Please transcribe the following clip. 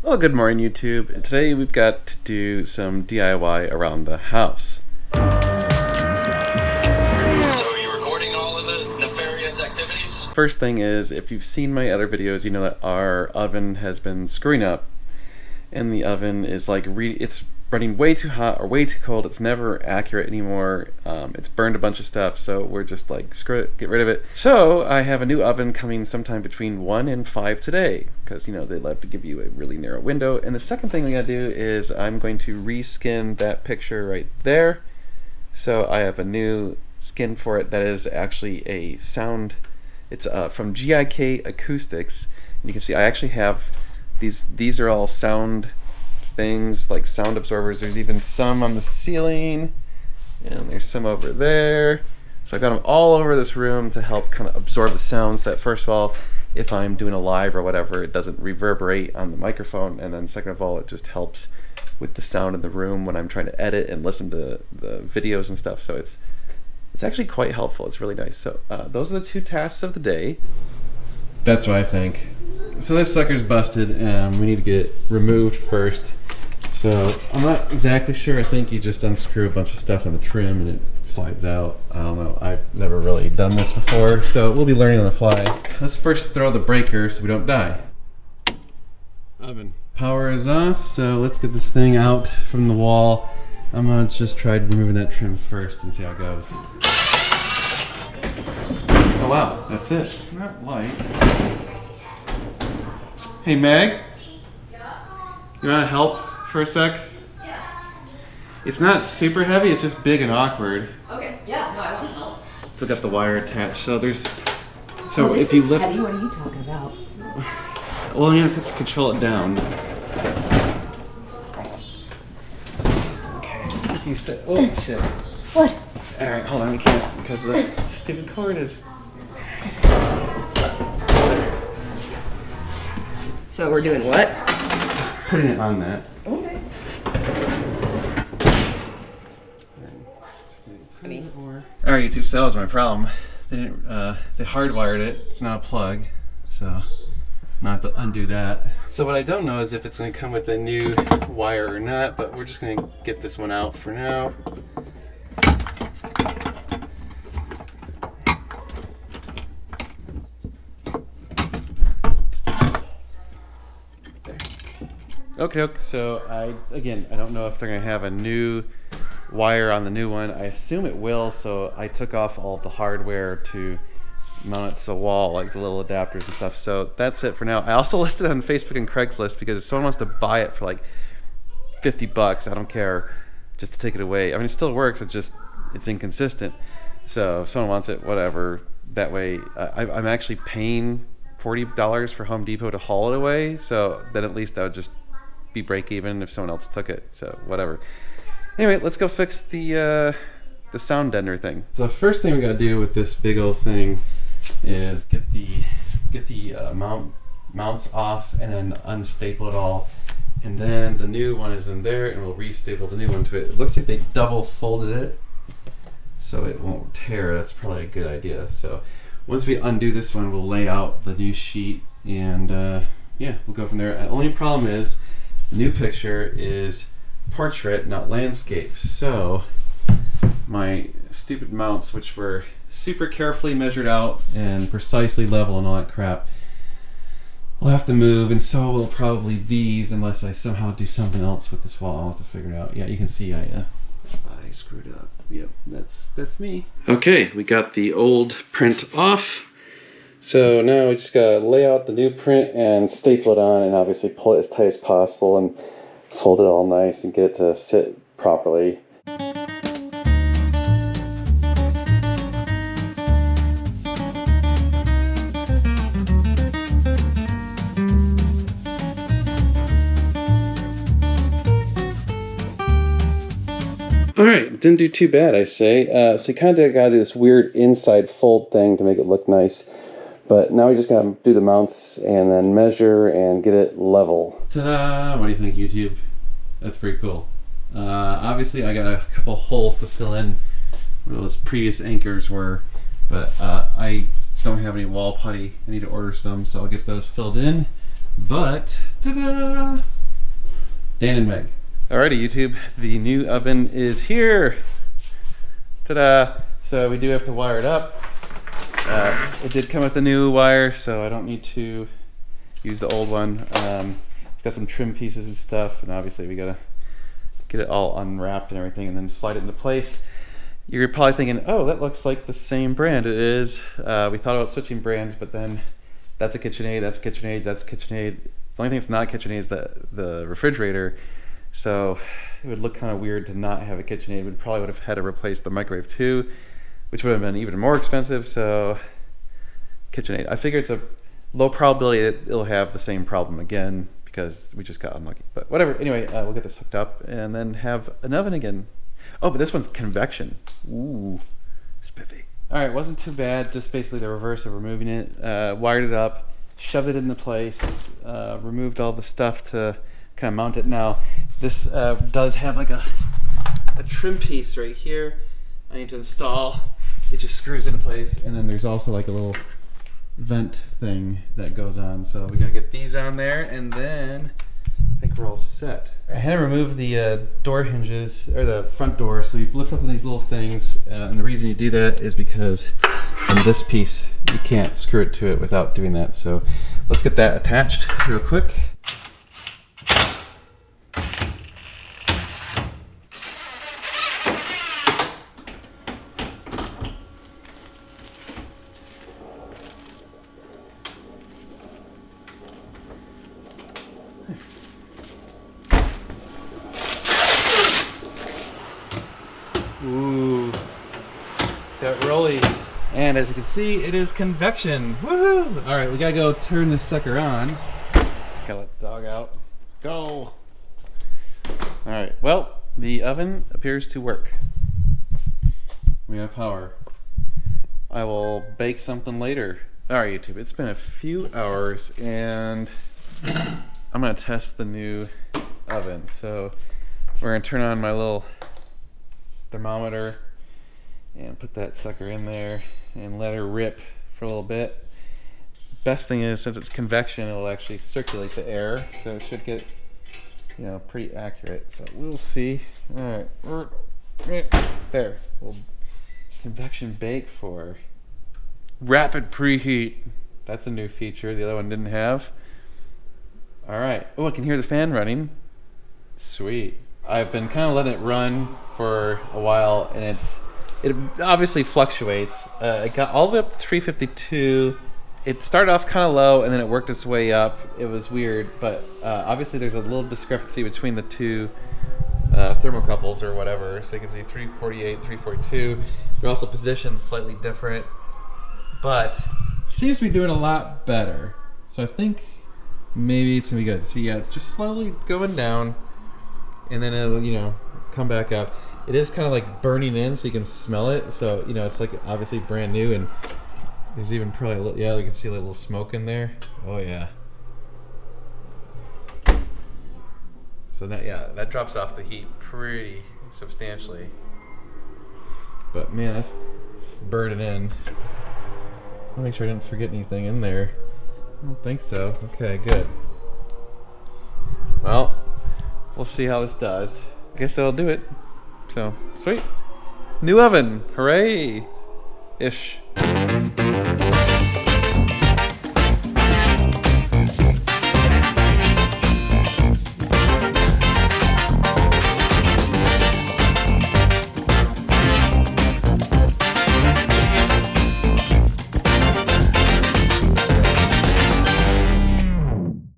Well, good morning, YouTube. Today we've got to do some DIY around the house. So are you recording all of the nefarious activities? First thing is, if you've seen my other videos, you know that our oven has been screwing up. And the oven is like, it's running way too hot or way too cold. It's never accurate anymore. It's burned a bunch of stuff, so we're just like, screw it, get rid of it. So I have a new oven coming sometime between 1 and 5 today, because you know they love to give you a really narrow window. And the second thing we gotta do is I'm going to reskin that picture right there. So I have a new skin for it that is actually a sound. It's from GIK Acoustics. And you can see I actually have these are all sound things, like sound absorbers. There's even some on the ceiling, and there's some over there. So I've got them all over this room to help kind of absorb the sound, so that first of all, if I'm doing a live or whatever, it doesn't reverberate on the microphone, and then second of all, it just helps with the sound in the room when I'm trying to edit and listen to the videos and stuff. So it's actually quite helpful. It's really nice. So those are the two tasks of the day. That's what I think. So this sucker's busted, and we need to get it removed first. So I'm not exactly sure. I think you just unscrew a bunch of stuff on the trim and it slides out. I don't know. I've never really done this before, so we'll be learning on the fly. Let's first throw the breaker so we don't die. Oven. Power is off, so let's get this thing out from the wall. I'm gonna just try removing that trim first and see how it goes. Oh wow, that's it. Not light. Hey Meg, you wanna help for a sec? Yeah. It's not super heavy, it's just big and awkward. Okay, yeah, no, I want to help. Still got the wire attached, so there's... So if you lift... Heavy, what are you talking about? Well, you have to control it down. Okay, if you say... Oh, shit. What? Alright, hold on, I can't, because the stupid cord is... So we're doing what? Putting it on that. Okay. Alright, YouTube, so that was my problem. They didn't, they hardwired it. It's not a plug, so not to undo that. So what I don't know is if it's going to come with a new wire or not, but we're just going to get this one out for now. Okay, so I don't know if they're going to have a new wire on the new one. I assume it will, so I took off all of the hardware to mount it to the wall, like the little adapters and stuff. So that's it for now. I also listed it on Facebook and Craigslist because if someone wants to buy it for like $50, I don't care, just to take it away. I mean, it still works, it's inconsistent. So if someone wants it, whatever. That way, I'm actually paying $40 for Home Depot to haul it away, so then at least I would just be break even if someone else took it, so whatever. Anyway, let's go fix the sound deadener thing. So the first thing we gotta do with this big old thing is get the mounts off and then unstaple it all, and then the new one is in there and we'll restaple the new one to it. It looks like they double folded it so it won't tear. That's probably a good idea. So once we undo this one, we'll lay out the new sheet and yeah, we'll go from there. The only problem is the new picture is portrait, not landscape. So my stupid mounts, which were super carefully measured out and precisely level and all that crap, will have to move, and so will probably these, unless I somehow do something else with this wall. I'll have to figure it out. Yeah, you can see I screwed up. Yep, that's me. Okay, we got the old print off. So now we just gotta lay out the new print and staple it on, and obviously pull it as tight as possible and fold it all nice and get it to sit properly. Alright, didn't do too bad, I say. So you kind of gotta do this weird inside fold thing to make it look nice. But now we just gotta do the mounts and then measure and get it level. Ta-da! What do you think, YouTube? That's pretty cool. Obviously I got a couple holes to fill in where those previous anchors were, but I don't have any wall putty. I need to order some, so I'll get those filled in. But, ta-da! Dan and Meg. Alrighty, YouTube, the new oven is here. Ta-da! So we do have to wire it up. It did come with the new wire, so I don't need to use the old one. It's got some trim pieces and stuff, and obviously we gotta get it all unwrapped and everything, and then slide it into place. You're probably thinking, oh, that looks like the same brand. It is. We thought about switching brands, but then that's a KitchenAid, that's KitchenAid, that's KitchenAid. The only thing that's not KitchenAid is the refrigerator. So it would look kind of weird to not have a KitchenAid. We probably would have had to replace the microwave too, which would have been even more expensive. So KitchenAid. I figure it's a low probability that it'll have the same problem again because we just got unlucky. But whatever. Anyway, we'll get this hooked up and then have an oven again. Oh, but this one's convection. Ooh, spiffy. All right, wasn't too bad. Just basically the reverse of removing it. Wired it up, shoved it into place, removed all the stuff to kind of mount it. Now, this does have like a trim piece right here. I need to install. It just screws into place, and then there's also like a little vent thing that goes on. So we gotta get these on there, and then I think we're all set. I had to remove the door hinges, or the front door, so you lift up on these little things, and the reason you do that is because on this piece, you can't screw it to it without doing that. So let's get that attached real quick. Ooh, got rollies. And as you can see, it is convection. Woohoo! All right, we gotta go turn this sucker on. Gotta let the dog out. Go! All right, well, the oven appears to work. We have power. I will bake something later. All right, YouTube, it's been a few hours and I'm gonna test the new oven. So we're gonna turn on my little thermometer and put that sucker in there and let her rip for a little bit. Best thing is, since it's convection, it'll actually circulate the air, so it should get, you know, pretty accurate. So we'll see. All right, there. We'll convection bake for rapid preheat. That's a new feature the other one didn't have. All right. Oh, I can hear the fan running. Sweet. I've been kind of letting it run for a while, and it obviously fluctuates. It got all the way up to 352. It started off kind of low, and then it worked its way up. It was weird, but obviously there's a little discrepancy between the two thermocouples or whatever. So you can see 348, 342. They're also positioned slightly different, but seems to be doing a lot better. So I think maybe it's gonna be good. See, yeah, it's just slowly going down, and then it'll, you know, come back up. It is kind of like burning in, so you can smell it. So, you know, it's like obviously brand new, and there's even probably a little, yeah, you can see a little smoke in there. Oh yeah. So that, yeah, that drops off the heat pretty substantially. But man, that's burning in. I'll make sure I didn't forget anything in there. I don't think so. Okay, good. Well, we'll see how this does. I guess that'll do it. So, sweet. New oven. Hooray! Ish.